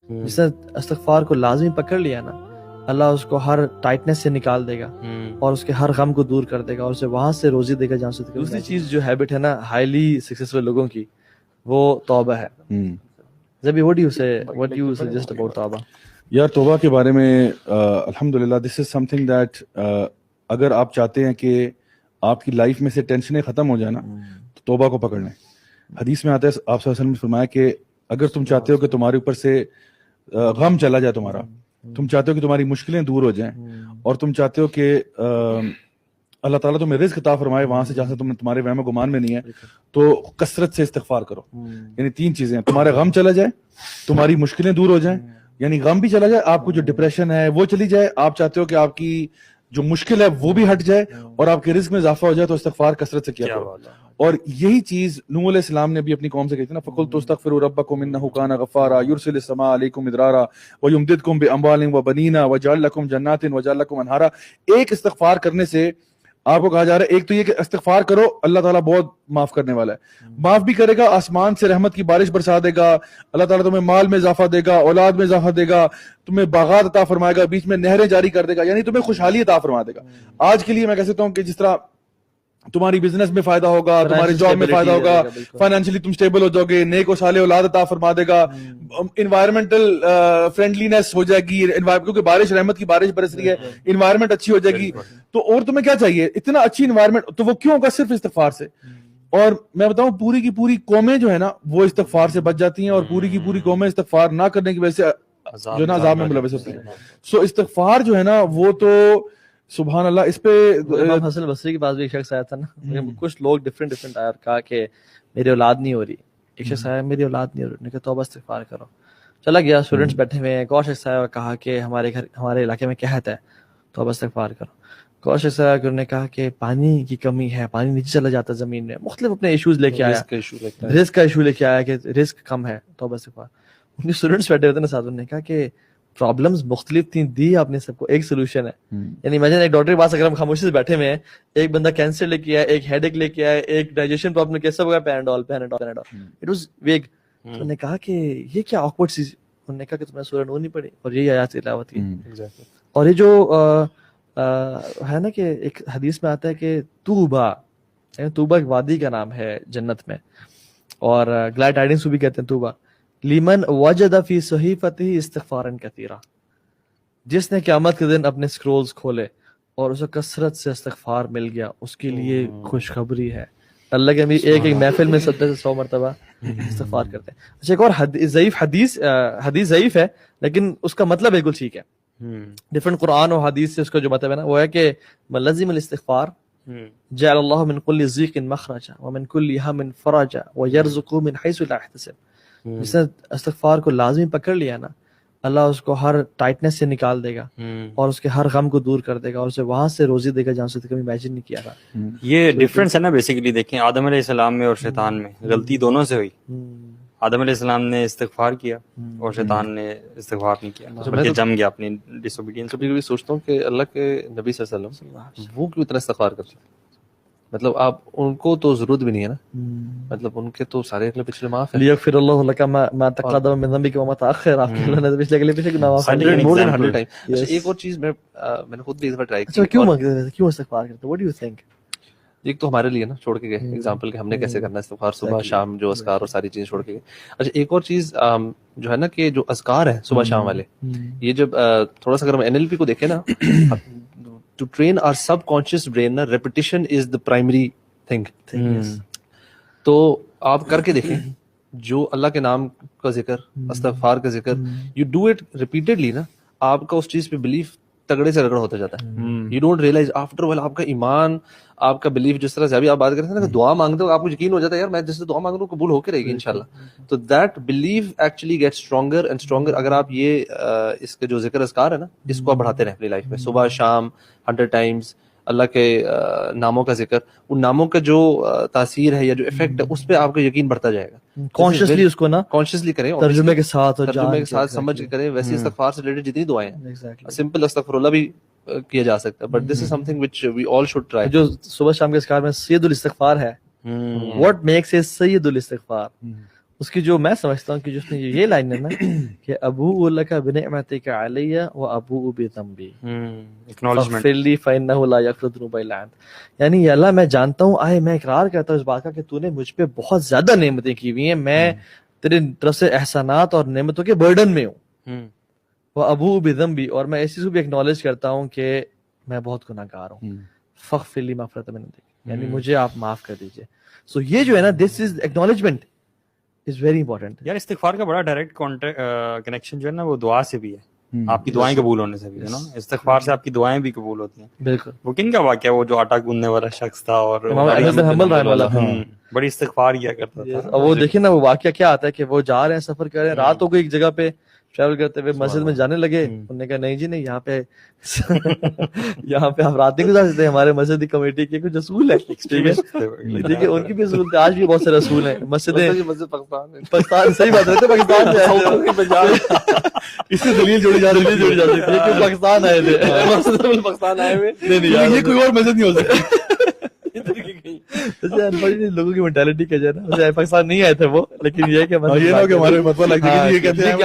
جس نے استغفار کو لازمی پکڑ لیا نا، اللہ اس کو ہر ٹائٹنس سے نکال دے گا اور اس کے ہر غم کو دور کر دے گا اور اسے وہاں سے روزی دے گا جہاں سے۔ دوسری چیز جو ہیبٹ ہے نا ہائیلی سکسیسفل لوگوں کی، وہ توبہ ہے۔ زبی what do you say, what do you suggest about توبہ؟ یار توبہ کے بارے میں الحمدللہ دس از سم تھنگ دیٹ اگر آپ چاہتے ہیں کہ آپ کی لائف میں سے ٹینشنیں ختم ہو جائیں نا تو توبہ کو پکڑ لیں۔ حدیث میں آتا ہے، آپ صلی اللہ علیہ وسلم نے فرمایا کہ اگر تم چاہتے ہو کہ تمہارے اوپر سے غم چلا جائے، تمہارا تم چاہتے ہو کہ تمہاری مشکلیں دور ہو جائیں اور تم چاہتے ہو کہ اللہ تعالیٰ تمہیں رزق عطا فرمائے وہاں سے جہاں سے تمہارے وہم و گمان میں نہیں ہے، تو کثرت سے استغفار کرو۔ یعنی تین چیزیں ہیں، تمہارا غم چلا جائے، تمہاری مشکلیں دور ہو جائیں، یعنی غم بھی چلا جائے، آپ کو جو ڈپریشن ہے وہ چلی جائے، آپ چاہتے ہو کہ آپ کی جو مشکل ہے وہ بھی ہٹ جائے اور آپ کے رزق میں اضافہ ہو جائے، تو استغفار کثرت سے کیا کرو۔ اور یہی چیز نوح علیہ السلام نے بھی اپنی قوم سے کہی تھی نا، فَقُلْتُ اسْتَغْفِرُوا رَبَّكُمْ إِنَّهُ كَانَ غَفَّارًا يُرْسِلِ السَّمَاءَ عَلَيْكُمْ مِدْرَارًا وَيُمْدِدْكُمْ بِأَمْوَالٍ وَبَنِينَ وَيَجْعَلْ لَكُمْ جَنَّاتٍ وَيَجْعَلْ لَكُمْ أَنْهَارًا۔ ایک استغفار کرنے سے آپ کو کہا جا رہا ہے، ایک تو یہ کہ استغفار کرو، اللہ تعالیٰ بہت معاف کرنے والا ہے، معاف بھی کرے گا، آسمان سے رحمت کی بارش برسا دے گا، اللہ تعالیٰ تمہیں مال میں اضافہ دے گا، اولاد میں اضافہ دے گا، تمہیں باغات عطا فرمائے گا، بیچ میں نہریں جاری کر دے گا، یعنی تمہیں خوشحالی عطا فرما دے گا۔ آج کے لیے میں کہہ سکتا ہوں کہ جس طرح تمہاری بزنس میں فائدہ ہوگا، تمہاری جاب میں فائدہ ہوگا، فائنینشلی تم سٹیبل ہو جاؤ گے، نیک و صالح اولاد عطا فرما دے گا، انوائرمنٹل فرینڈلینس ہو جائے گی، کیونکہ بارش رحمت کی بارش برس رہی ہے، انوائرمنٹ اچھی ہو جائے گی، تو اور تمہیں کیا چاہیے؟ اتنا اچھی انوائرمنٹ، تو وہ کیوں ہوگا؟ صرف استغفار سے۔ اور میں بتاؤں پوری کی پوری قومیں جو ہے نا وہ استغفار سے بچ جاتی ہیں، اور پوری کی پوری قومیں استغفار نہ کرنے کی وجہ سے جو ہے نا عذاب میں ملوث ہوتی ہیں۔ سو استغفار جو ہے نا وہ تو سبحان اللہ، اس پہ امام حسن بصری کے پاس بھی ایک شخص آیا تھا نا، کچھ لوگ ڈفرینٹ آیا اور کہا کہ میری اولاد نہیں ہو رہی۔ ایک شخص آیا میری اولاد نہیں ہو رہی، نے کہا توبہ استغفار کرو۔ چلا گیا، اسٹوڈنٹس بیٹھے ہوئے ہیں، ایک اور شخص آیا اور کہا کہ ہمارے علاقے میں قحط ہے، توبہ استغفار کرو۔ ایک اور شخص آیا کہ انہوں نے کہا کہ پانی کی کمی ہے، پانی نیچے چلا جاتا ہے زمین میں، مختلف اپنے ایشوز لے کے آیا، رزق کا ایشو لے کے آیا کہ رزق کم ہے، توبہ استغفار۔ ان کے اسٹوڈنٹس بیٹھے ہوتے ہیں نا ساتھ، انہوں نے کہا کہ پرابلمز مختلف تھیں، دی آپ نے سب کو ایک سولوشن ہے۔ یعنی امیجن ایک ڈاکٹر کے پاس اگر ہم خاموشی سے بیٹھے ہوئے ہیں، ایک بندہ کینسر لے کے آیا، ایک ہیڈ ایک لے کے آیا، ایک ڈائجیشن پرابلم کے سب کا پیناڈول اٹ واز ویگ۔ انہوں نے کہا کہ یہ کیا آکورڈ سی، انہوں نے کہا کہ تمہیں سورہ نور نہیں پڑھی اور یہ آیات تلاوت کی۔ اور یہ جو ہے نا کہ ایک حدیث میں آتا ہے کہ توبہ ایک وادی کا نام ہے جنت میں، اور گلیڈ ٹائڈنگس کو بھی کہتے ہیں توبہ، لیمن وجد فی صحیفتہ استغفارا کثیرا، جس نے قیامت کے دن اپنے سکرولز کھولے اور اسے کثرت سے استغفار مل گیا، اس کے لیے خوشخبری ہے۔ اللہ کے نبی ایک محفل میں 70 سے 100 مرتبہ استغفار کرتے ہیں۔ اچھا، ایک اور حدیث ضعیف ہے لیکن اس کا مطلب بالکل ٹھیک ہے۔ ڈفرنٹ قرآن اور حدیث سے اس کا جو مطلب ہے نا وہ ہے کہ ملزم الاستغفار جعل اللہ من کل ضیق مخرجا ومن کل ہم فرجا ویرزقہ من حیث لا یحتسب۔ جس نے استغفار کو لازمی پکڑ لیا نا، اللہ اس کو ہر ٹائٹنس سے نکال دے گا اور اس کے ہر غم کو دور کر دے گا اور اسے وہاں سے روزی دے گا جہاں سے کبھی امیجن نہیں کیا تھا۔ یہ ڈفرینس ہے نا بیسیکلی، دیکھیں آدم علیہ السلام میں اور شیطان میں غلطی دونوں سے ہوئی۔ آدم علیہ السلام نے استغفار کیا اور شیطان نے استغفار نہیں کیا، بلکہ جم گیا اپنی ڈس اوبیڈینس۔ کبھی کبھی سوچتا ہوں کہ اللہ کے نبی صلی اللہ علیہ وسلم وہ کیوں اتنا استغفار کرتے ہیں؟ مطلب آپ ان کو تو ضرورت بھی نہیں ہے نا، مطلب ان کے تو سارے اگلے پچھلے معاف ہیں۔ لیغفر اللہ لک ما تقدم من ذنبک وما تاخر، آپ کے اللہ نے پچھلے گناہ معاف کر دیے more than 100 times۔ ایک اور چیز میں نے خود بھی اس بار ٹرائی کی۔ کیوں استغفار کرتے؟ what do you think؟ ایک تو ہمارے لیے نا چھوڑ کے گئے ایگزامپل کہ ہم نے کیسے کرنا ہے استغفار، صبح شام جو اذکار اور ساری چیزیں چھوڑ کے گئے۔ اچھا، ایک اور چیز جو ہے نا کہ جو اذکار ہیں صبح شام والے، یہ جب تھوڑا سا اگر ہم NLP کو دیکھیں نا، to train our subconscious brain نا، repetition is the primary thing. تو آپ کر کے دیکھیں، جو اللہ کے نام کا ذکر، استغفار کا ذکر، یو ڈو اٹ ریپیٹڈلی نا، آپ کا اس چیز پہ بلیف تگڑے سے رگڑ ہوتا جاتا ہے۔ You don't realise after will آپ کا ایمان، آپ کا بلیف، جس طرح سے ابھی آپ بات کرتے ہیں نا کہ دعا مانگتے ہو آپ کو یقین ہو جاتا ہے یار میں جس سے دعا مانگ رہا ہوں قبول ہو کے رہے گی انشاءاللہ۔ تو that belief actually get stronger and stronger. اگر آپ یہ اس کے جو ذکر اذکار ہے نا، اس کو آپ بڑھاتے رہیں اپنی لائف میں، صبح شام 100 ٹائمز اللہ کے ناموں کا ذکر، ان ناموں کا جو تاثیر ہے یا جو افیکٹ ہے اس پہ آپ کا یقین بڑھتا جائے گا۔ کانشیسلی اس کو نا کانشیسلی کریں، ترجمے کے ساتھ سمجھ کے کریں۔ ویسے استغفار سے ریلیٹڈ جتنی دعائیں ہیں، سمپل استغفر اللہ بھی کیا جا سکتا ہے، but this is something which we all should try. جو صبح شام کے اذکار میں سید الاستغفار ہے، what makes it سید الاستغفار، اس کی جو میں سمجھتا ہوں کہ جو اس نے یہ لائن ہے نا کہ ابو لک بنعمتک علی و ابو بذنبی اکنالجمنٹ. فاغفر لی فانہ لا یغفر الذنوب الا انت، یعنی یا اللہ میں جانتا ہوں، میں اقرار کرتا ہوں اس بات کا کہ تو نے مجھ پہ بہت زیادہ نعمتیں کی ہوئی ہیں، میں تیرے طرف سے احسانات اور نعمتوں کے برڈن میں ہوں، وہ ابو بذنبی، اور میں اس چیز کو بھی اکنالج کرتا ہوں کہ میں بہت گناہ گار ہوں، فاغفر لی مغفرۃ من عندک، یعنی مجھے آپ معاف کر دیجئے. سو یہ جو ہے نا دس از ایکنالجمنٹ از ویری امپورٹنٹ. یار استغفار کا بڑا ڈائریکٹ کنیکشن جو ہے نا وہ دعا سے بھی ہے، آپ کی دعائیں قبول ہونے سے بھی ہے نا. استغفار سے آپ کی دعائیں بھی قبول ہوتی ہیں. بالکل. وہ کن کا واقعہ وہ جو آٹا گوندنے والا شخص تھا اور امام احمد بن حنبل رحمہ اللہ تھا، بڑی استغفار کیا کرتا تھا. اور وہ دیکھیں نا وہ واقعہ کیا آتا ہے کہ وہ جا رہے ہیں سفر کر رہے ہیں، رات ہو گئی ایک جگہ پہ ٹریول کرتے ہوئے، مسجد میں جانے لگے، انہوں نے کہا نہیں جی نہیں، یہاں پہ یہاں پہ آپ رات نہیں گزار سکتے، ہمارے مسجد کی کمیٹی کے کچھ اصول ہے، ٹھیک ہے، دیکھیے ان کی بھی اصول تھے، آج بھی بہت سارے اصول ہیں. مسجدیں مسجد پاکستان، صحیح بات ہے، پاکستان سے اس سے دلیل جوڑی جا رہی جوڑی جا سکتی ہے کہ پاکستان آئے تھے، پاکستان آئے ہوئے. یہ کوئی اور مسجد نہیں ہو سکتی. لوگوں کی مینٹالٹی کا جو ہے نا، پاکستان نہیں آئے تھے وہ، لیکن یہ کہ یہ نہ کہ ہمارے مطلب لگ جائے یہ کہتے ہیں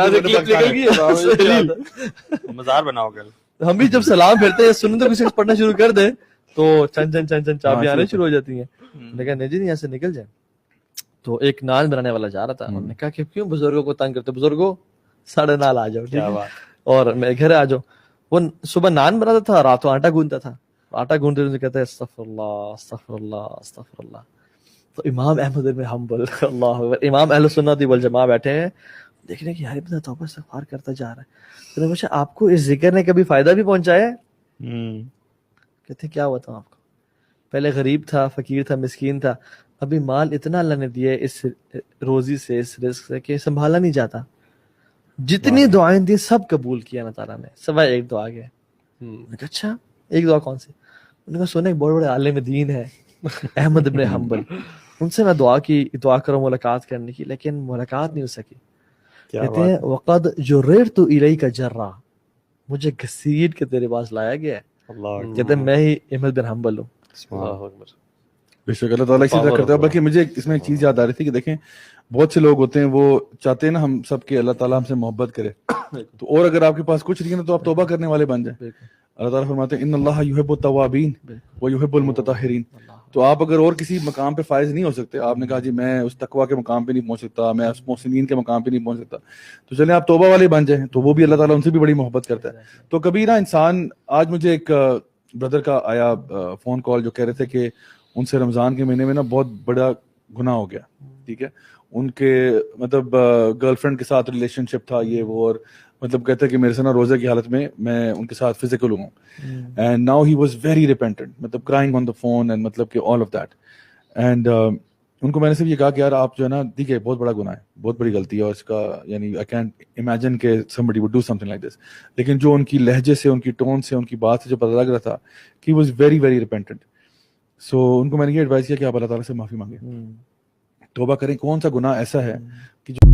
مزار بناؤ کل. ہم بھی جب سلام پھرتے ہیں سنت کسی کو پڑھنا شروع کر دیں تو چند چند چند چند چابیاں آنے شروع ہو جاتی ہیں. لیکن نہیں جی نہیں، یہاں سے نکل جائیں. تو ایک نان بنانے والا جا رہا تھا، انہوں نے کہا کہ کیوں بزرگوں کو تنگ کرتے، بزرگوں 9:30 آ جاؤ، ٹھیک ہے، اور میرے گھر آ جاؤ. وہ صبح نان بناتا تھا، راتوں آٹا گوندتا تھا. آٹا گوندتے ہوئے کہتا ہے استغفر اللہ استغفر اللہ استغفر اللہ. تو امام احمد بن حنبل، اللہ اکبر، امام اہل سنت والجماعہ بیٹھے ہیں، دیکھ رہے ہیں کہ یار ابن توبہ استغفار کرتا جا رہا ہے. تو نے پوچھا آپ کو اس ذکر نے کبھی فائدہ بھی پہنچایا ہے؟ کہتے کیا ہوا تھا آپ کو؟ پہلے غریب تھا، فقیر تھا، مسکین تھا، ابھی مال اتنا اللہ نے دیا ہے اس روزی سے، اس رزق سے کہ سنبھالا نہیں جاتا. جتنی دعائیں دی سب قبول کیا اللہ تعالیٰ نے، سوائے ایک دعا گیا. اچھا ایک دعا کون سی؟ انہوں نے کہا سونے ایک بہت بڑے عالم دین ہے احمد بن حنبل، ان سے میں دعا کروں ملاقات کرنے کی، لیکن ملاقات نہیں ہو سکی. کہتے ہیں وقد جررت الیک جرا، مجھے گھسیٹ کے تیرے پاس لایا گیا ہے. کہتے ہیں میں ہی احمد بن حنبل ہوں. بے شک اللہ تعالیٰ اسی طرح کرتا ہے. بلکہ مجھے اس میں ایک چیز یاد آ رہی تھی کہ دیکھیں بہت سے لوگ ہوتے ہیں وہ چاہتے ہیں نا ہم سب کے اللہ تعالیٰ ہم سے محبت کرے، تو اور اگر آپ کے پاس کچھ نہیں ہے تو آپ توبہ کرنے والے بن جائیں. اللہ تعالیٰ فرماتے ہیں ان اللہ یحب التوابین ویحب المتطہرین. تو آپ اگر اور کسی مقام پہ فائز نہیں ہو سکتے، آپ نے کہا جی میں اس تقویٰ کے مقام پہ نہیں پہنچ سکتا، میں اس محسنین کے مقام پہ نہیں پہنچ سکتا، تو چلیں آپ توبہ والے بن جائیں، تو وہ بھی اللہ تعالیٰ ان سے بھی بڑی محبت کرتا ہے. تو کبھی نا انسان، آج مجھے ایک بردر کا آیا فون کال جو کہہ رہے تھے کہ ان سے رمضان کے مہینے میں نا بہت بڑا گناہ ہو گیا، ٹھیک ہے، ان کے مطلب گرل فرینڈ کے ساتھ ریلیشن شپ تھا یہ وہ، اور مطلب کہتے ہیں کہ میرے سے نا روزے کی حالت میں میں ان کے ساتھ فزیکل ہوں، and now he was very repentant, مطلب crying on the phone and مطلب کہ آل آف دیٹ. اینڈ ان کو میں نے صرف یہ کہا کہ یار آپ جو ہے نا ٹھیک ہے بہت بڑا گناہ ہے، بہت بڑی غلطی ہے، اور اس کا یعنی آئی کینٹ امیجن کہ somebody would do something like this. لیکن جو ان کی لہجے سے، ان کی ٹون سے، ان کی بات سے جو پتہ لگ رہا تھا کہ واز ویری ویری ریپینٹنٹ. سو ان کو میں نے یہ ایڈوائز کیا کہ آپ اللہ تعالیٰ سے معافی مانگیں، توبہ کریں. کون سا گناہ ایسا ہے کہ جو